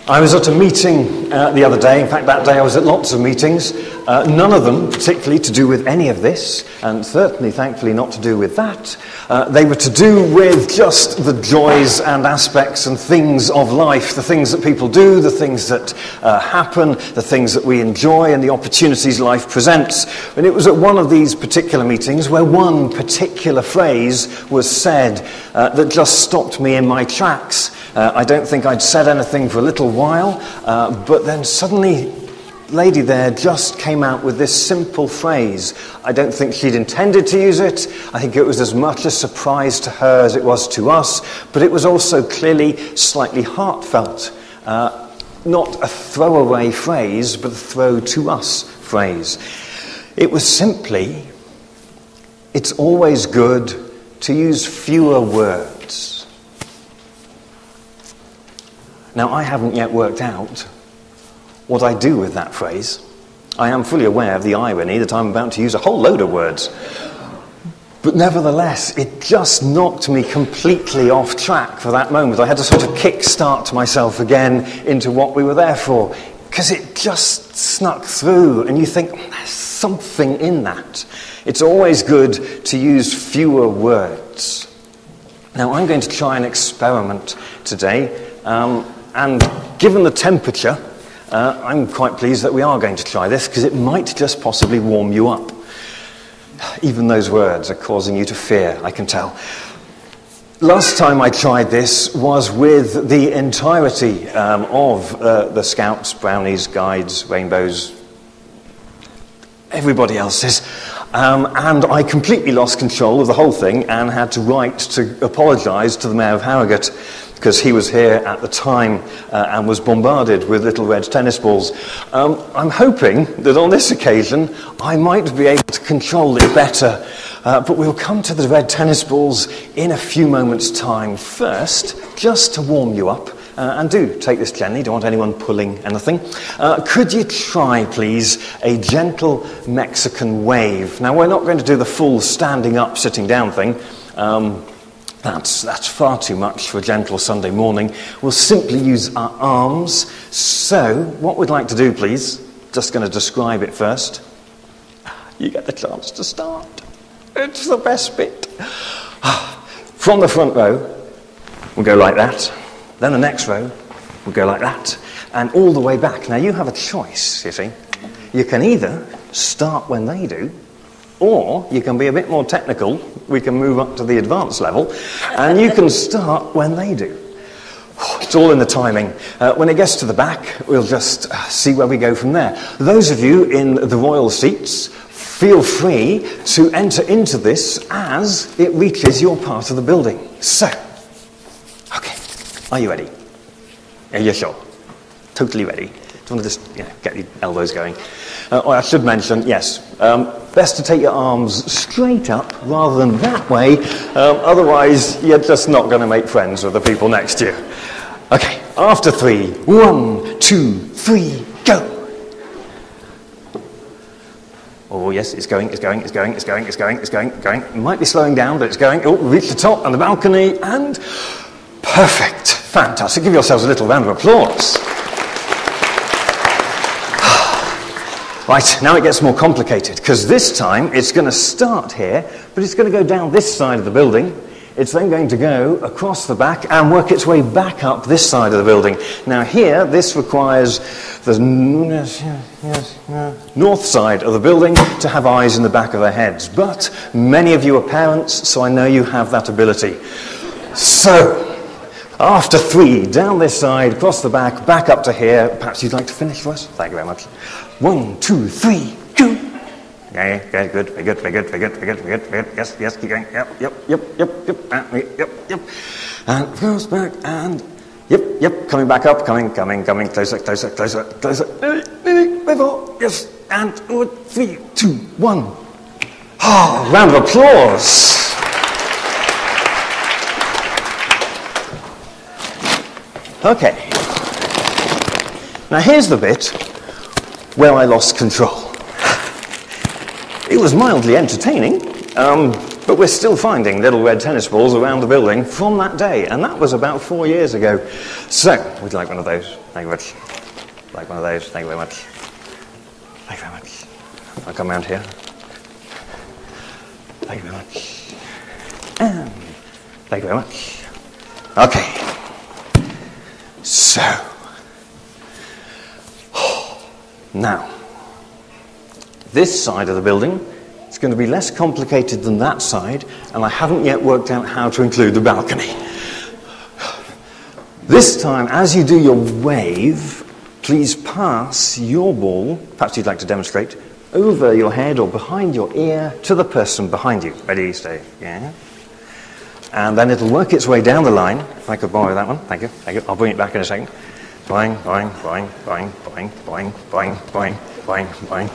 I was at a meeting the other day. In fact, that day I was at lots of meetings, none of them particularly to do with any of this, and certainly, thankfully, not to do with that. They were to do with just the joys and aspects and things of life, the things that people do, the things that happen, the things that we enjoy, and the opportunities life presents. And it was at one of these particular meetings where one particular phrase was said that just stopped me in my tracks. I don't think I'd said anything for a little while, but then suddenly lady there just came out with this simple phrase. I don't think she'd intended to use it. I think it was as much a surprise to her as it was to us, but it was also clearly slightly heartfelt. Not a throwaway phrase, but a throw to us phrase. It was simply, it's always good to use fewer words. Now, I haven't yet worked out what I do with that phrase. I am fully aware of the irony that I'm about to use a whole load of words. But nevertheless, it just knocked me completely off track for that moment. I had to sort of kick-start myself again into what we were there for, because it just snuck through, and you think, there's something in that. It's always good to use fewer words. Now, I'm going to try an experiment today, and given the temperature, I'm quite pleased that we are going to try this, because it might just possibly warm you up. Even those words are causing you to fear, I can tell. Last time I tried this was with the entirety of the Scouts, Brownies, Guides, Rainbows, everybody else's. And I completely lost control of the whole thing and had to write to apologise to the Mayor of Harrogate, because he was here at the time and was bombarded with little red tennis balls. I'm hoping that on this occasion I might be able to control it better, but we'll come to the red tennis balls in a few moments' time. First, just to warm you up, and do take this gently, don't want anyone pulling anything. Could you try, please, a gentle Mexican wave? Now, we're not going to do the full standing up, sitting down thing. That's far too much for a gentle Sunday morning. We'll simply use our arms. So, what we'd like to do, please, just going to describe it first. You get the chance to start. It's the best bit. From the front row, we'll go like that. Then the next row, we'll go like that. And all the way back. Now, you have a choice, you see. You can either start when they do, or you can be a bit more technical. We can move up to the advanced level, and you can start when they do. It's all in the timing. When it gets to the back, we'll just see where we go from there. Those of you in the royal seats, feel free to enter into this as it reaches your part of the building. So, okay, are you ready? Are you sure? Totally ready? Do you want to just get the elbows going? I should mention, yes, best to take your arms straight up rather than that way, otherwise you're just not going to make friends with the people next to you. Okay, after 3, 1, 2, 3, go! Oh yes, it's going. It might be slowing down, but it's going. Oh, reach the top and the balcony, and perfect, fantastic. Give yourselves a little round of applause. Right, now it gets more complicated, because this time it's going to start here, but it's going to go down this side of the building. It's then going to go across the back and work its way back up this side of the building. Now here, this requires the north side of the building to have eyes in the back of their heads. But many of you are parents, so I know you have that ability. So, after 3, down this side, across the back, back up to here. Perhaps you'd like to finish for us? Thank you very much. 1, 2, 3, go! Okay, good, very good. Yes, keep going. Yep. And goes back, and yep, coming back up, coming, closer. Before, yes, and 3, 2, 1. Ah, round of applause. Okay. Now here's the bit where I lost control. It was mildly entertaining. But we're still finding little red tennis balls around the building from that day, and that was about 4 years ago. So, we'd like one of those. Thank you very much. Like one of those. Thank you very much. Thank you very much. I'll come round here. Thank you very much. And thank you very much. Okay. So, now, this side of the building is going to be less complicated than that side, and I haven't yet worked out how to include the balcony. This time, as you do your wave, please pass your ball, perhaps you'd like to demonstrate, over your head or behind your ear to the person behind you. Ready, stay, yeah. And then it'll work its way down the line. If I could borrow that one, thank you, thank you. I'll bring it back in a second. Boing, boing, boing, boing, boing, boing, boing, boing, boing, boing.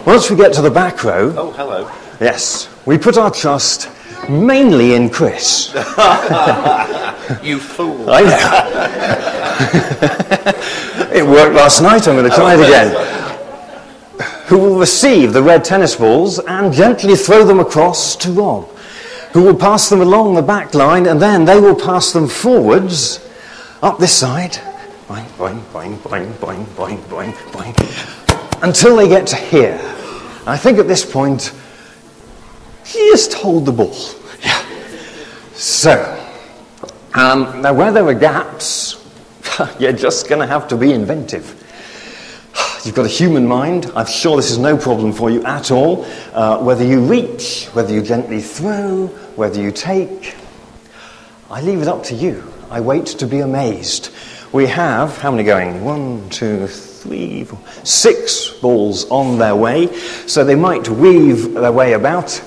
Once we get to the back row... Oh, hello. Yes, we put our trust mainly in Chris. You fool. I know. It worked last night, I'm going to try it again. Who will receive the red tennis balls and gently throw them across to Rob, who will pass them along the back line, and then they will pass them forwards up this side, boing, boing, boing, boing, boing, boing, boing, boing, until they get to here. I think at this point, he just hold the ball. Yeah. So, now where there are gaps, you're just going to have to be inventive. You've got a human mind. I'm sure this is no problem for you at all. Whether you reach, whether you gently throw, whether you take, I leave it up to you. I wait to be amazed. We have, how many going? 1, 2, 3, 4, 6 balls on their way, so they might weave their way about.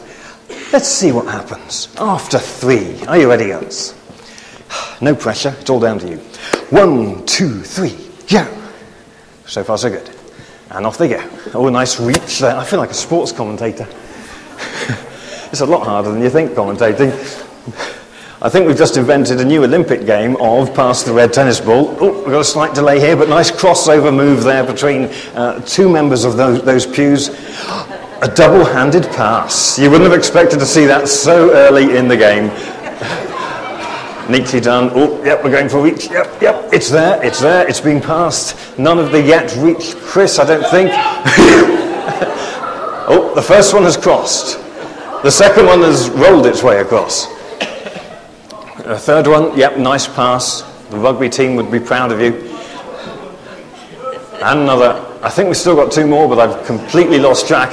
Let's see what happens. After 3, are you ready, girls? No pressure, it's all down to you. 1, 2, 3, go. So far, so good. And off they go. Oh, a nice reach there. I feel like a sports commentator. It's a lot harder than you think, commentating. I think we've just invented a new Olympic game of pass the red tennis ball. Oh, we've got a slight delay here, but nice crossover move there between 2 members of those pews. A double-handed pass. You wouldn't have expected to see that so early in the game. Neatly done. Oh, yep, we're going for reach. Yep, yep, it's there, it's being passed. None of the yet reached Chris, I don't think. Oh, the first one has crossed. The second one has rolled its way across. The third one, yep, nice pass. The rugby team would be proud of you. And another. I think we've still got 2 more, but I've completely lost track.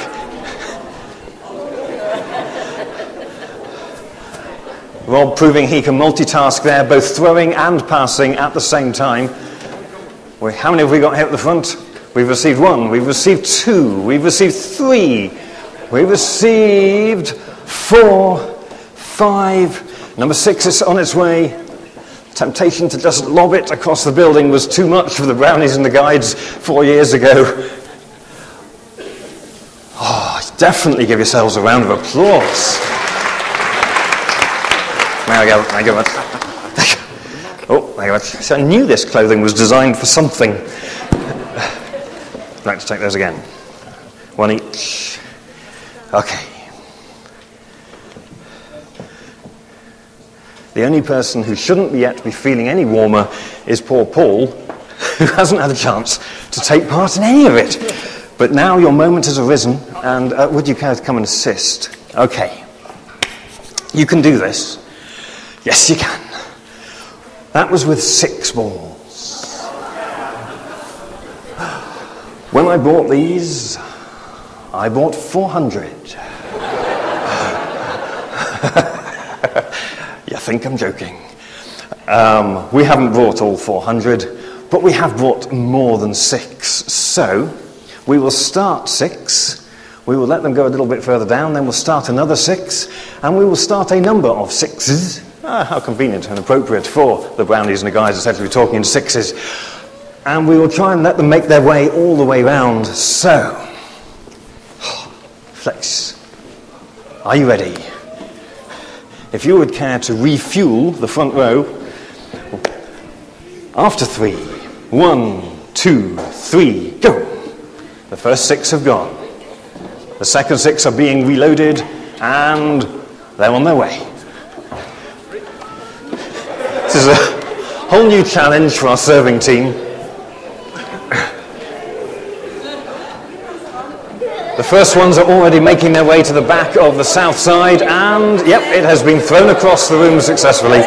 Rob proving he can multitask there, both throwing and passing at the same time. How many have we got here at the front? We've received 1, we've received 2, we've received 3, we've received 4, 5, number 6 is on its way. Temptation to just lob it across the building was too much for the brownies and the guides 4 years ago. Oh, definitely give yourselves a round of applause. There we go, thank you very much. Oh, thank you very much. So I knew this clothing was designed for something. I'd like to take those again. 1 each. Okay. The only person who shouldn't yet be feeling any warmer is poor Paul, who hasn't had a chance to take part in any of it. But now your moment has arisen, and would you care to come and assist? Okay. You can do this. Yes, you can. That was with 6 balls. When I bought these, I bought 400. You think I'm joking. We haven't brought all 400, but we have brought more than 6. So, we will start 6, we will let them go a little bit further down, then we'll start another 6, and we will start a number of 6s. How convenient and appropriate for the brownies and the guys, etc. We're talking in 6s. And we will try and let them make their way all the way round. So, Flex, are you ready? If you would care to refuel the front row, after 3, 1, 2, 3, go. The first 6 have gone. The second 6 are being reloaded, and They're on their way. This is a whole new challenge for our serving team. The first ones are already making their way to the back of the south side, and yep, it has been thrown across the room successfully.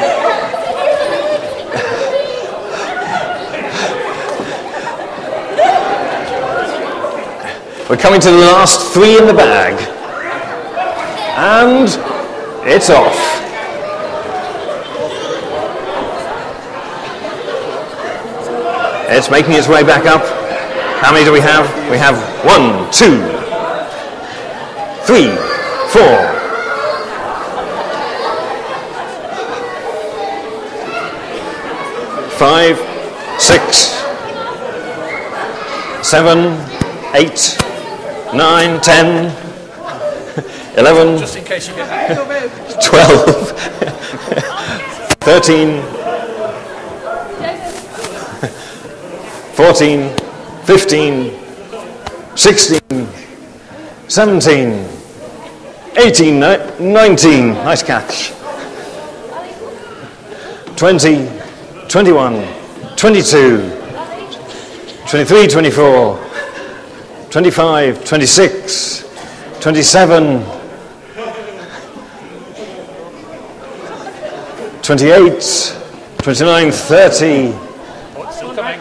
We're coming to the last 3 in the bag. And it's off. It's making its way back up. How many do we have? We have 1, 2, 3, 4. 5, 6, 7, 8, 9, 10, 11, Just in case you get 12, 13, 14, 15, 16, 17, 18, 19, nice catch, 20, 21, 22, 23, 24, 25, 26, 27, 28, 29, 30. Still coming.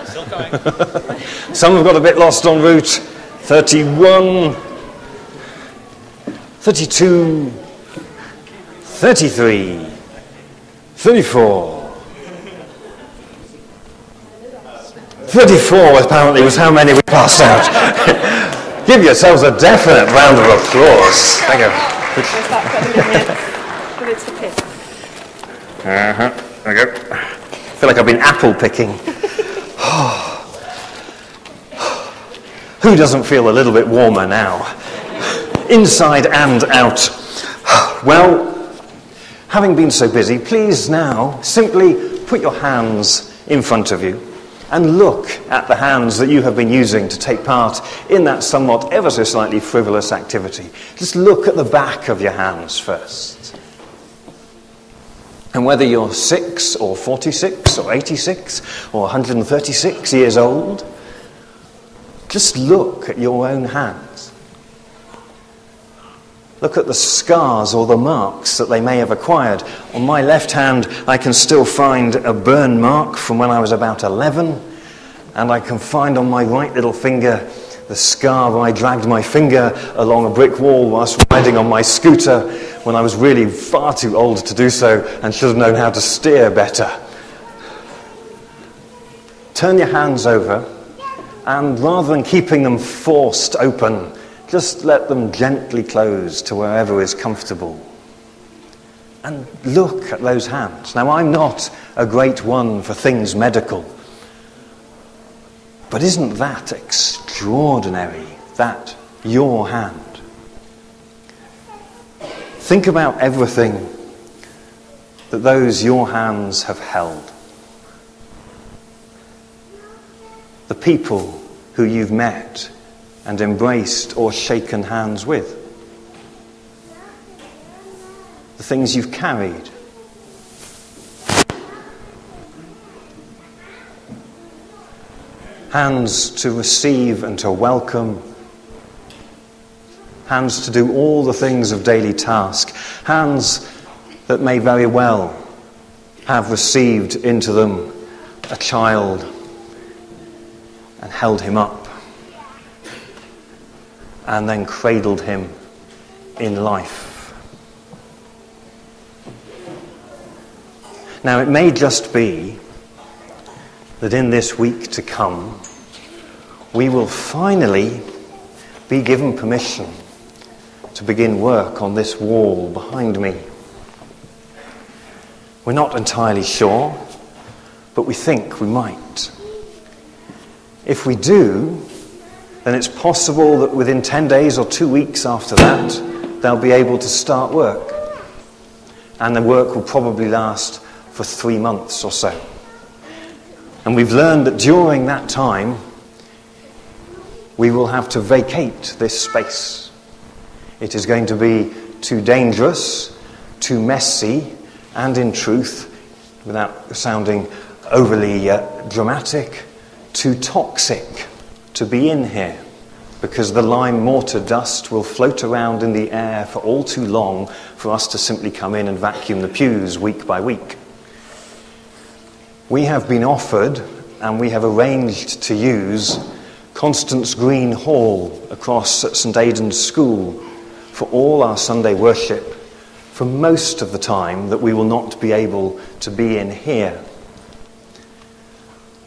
Still coming. Some have got a bit lost en route. 31, 32, 33, 34. 34 apparently was how many we passed out. Give yourselves a definite round of applause. Thank you. There we go. I feel like I've been apple picking. Who doesn't feel a little bit warmer now? Inside and out. Well, having been so busy, please now simply put your hands in front of you and look at the hands that you have been using to take part in that somewhat ever so slightly frivolous activity. Just look at the back of your hands first. And whether you're 6 or 46 or 86 or 136 years old, just look at your own hands. Look at the scars or the marks that they may have acquired. On my left hand, I can still find a burn mark from when I was about 11, and I can find on my right little finger the scar where I dragged my finger along a brick wall whilst riding on my scooter when I was really far too old to do so and should have known how to steer better. Turn your hands over, and rather than keeping them forced open, just let them gently close to wherever is comfortable. And look at those hands. Now, I'm not a great one for things medical, but isn't that extraordinary, that your hand? Think about everything that those your hands have held. The people who you've met and embraced or shaken hands with. The things you've carried. Hands to receive and to welcome. Hands to do all the things of daily task. Hands that may very well have received into them a child and held him up and then cradled him in life. Now, it may just be that in this week to come, we will finally be given permission to begin work on this wall behind me. We're not entirely sure, but we think we might. If we do, then it's possible that within 10 days or 2 weeks after that, they'll be able to start work. And the work will probably last for 3 months or so. And we've learned that during that time, we will have to vacate this space. It is going to be too dangerous too messy, and in truth, without sounding overly dramatic, too toxic to be in here, because the lime mortar dust will float around in the air for all too long for us to simply come in and vacuum the pews week by week. We have been offered, and we have arranged to use, Constance Green Hall across at St Aidan's School for all our Sunday worship for most of the time that we will not be able to be in here.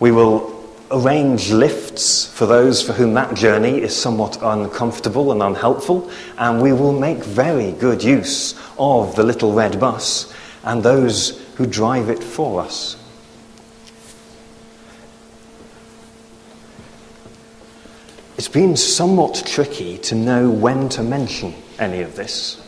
We will arrange lifts for those for whom that journey is somewhat uncomfortable and unhelpful, and we will make very good use of the little red bus and those who drive it for us. It's been somewhat tricky to know when to mention any of this,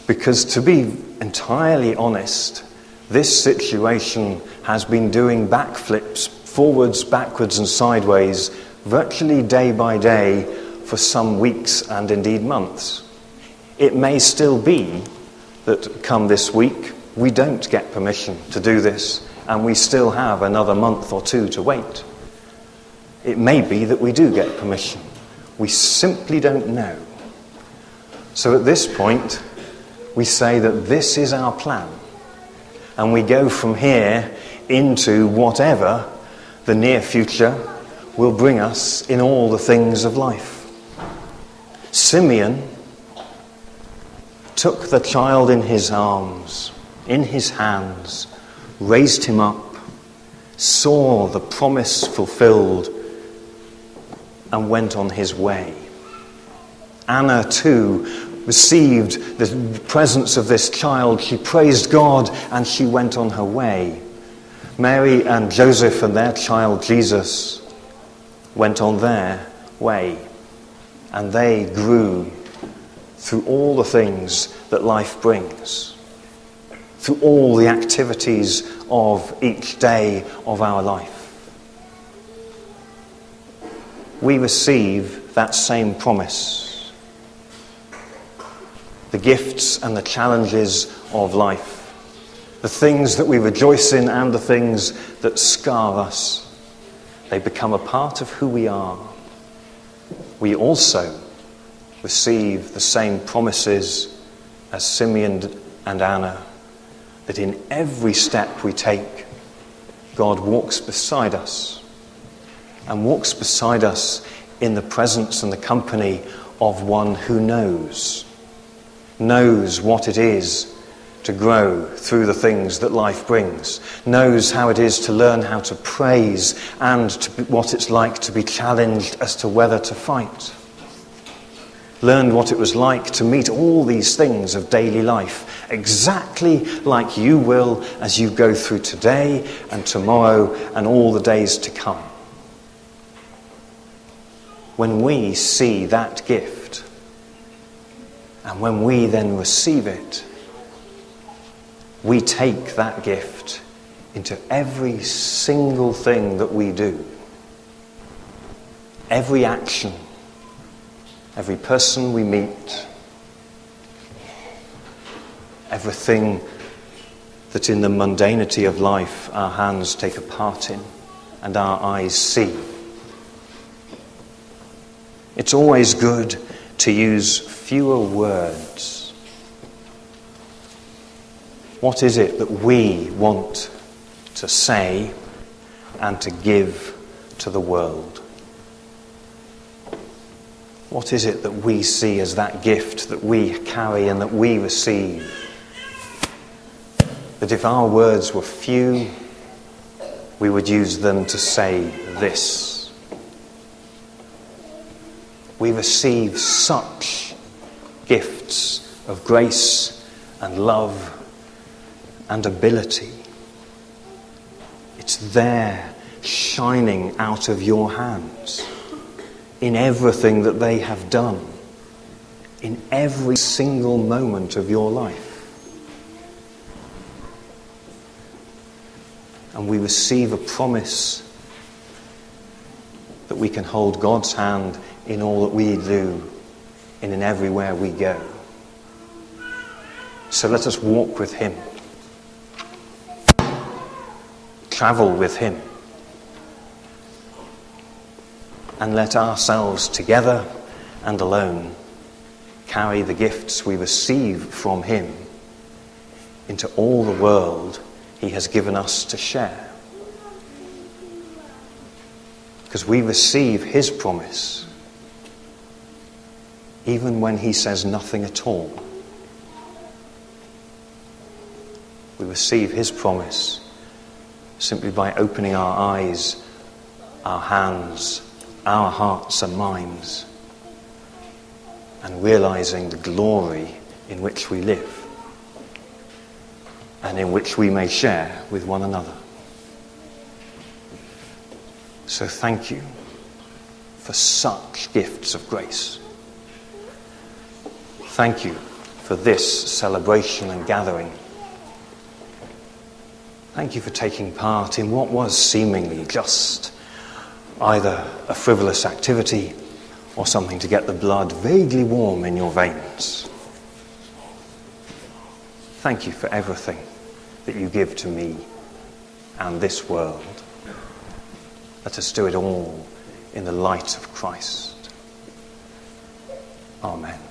because to be entirely honest, this situation has been doing backflips forwards, backwards and sideways virtually day by day for some weeks and indeed months. It may still be that come this week we don't get permission to do this and we still have another month or two to wait. It may be that we do get permission. We simply don't know. So at this point, we say that this is our plan. And we go from here into whatever the near future will bring us in all the things of life. Simeon took the child in his arms, in his hands, raised him up, saw the promise fulfilled, and went on his way. Anna too received the presence of this child. She praised God and she went on her way. Mary and Joseph and their child Jesus went on their way, and they grew through all the things that life brings, through all the activities of each day of our life. We receive that same promise. The gifts and the challenges of life, the things that we rejoice in and the things that scar us, they become a part of who we are. We also receive the same promises as Simeon and Anna, that in every step we take, God walks beside us, and walks beside us in the presence and the company of one who knows what it is to grow through the things that life brings, knows how it is to learn how to praise and what it's like to be challenged as to whether to fight. Learned what it was like to meet all these things of daily life, exactly like you will as you go through today and tomorrow and all the days to come. When we see that gift, and when we then receive it, we take that gift into every single thing that we do. Every action, every person we meet, everything that in the mundanity of life our hands take a part in and our eyes see. It's always good to use fewer words. What is it that we want to say and to give to the world? What is it that we see as that gift that we carry and that we receive? That if our words were few, we would use them to say this. We receive such gifts of grace and love and ability. It's there shining out of your hands in everything that they have done, in every single moment of your life. And we receive a promise that we can hold God's hand in all that we do and in everywhere we go. So let us walk with him, travel with him, and let ourselves together and alone carry the gifts we receive from him into all the world he has given us to share. Because we receive his promise even when he says nothing at all. We receive his promise simply by opening our eyes, our hands, our hearts and minds, and realizing the glory in which we live and in which we may share with one another. So thank you for such gifts of grace. Thank you for this celebration and gathering. Thank you for taking part in what was seemingly just either a frivolous activity or something to get the blood vaguely warm in your veins. Thank you for everything that you give to me and this world. Let us do it all in the light of Christ. Amen.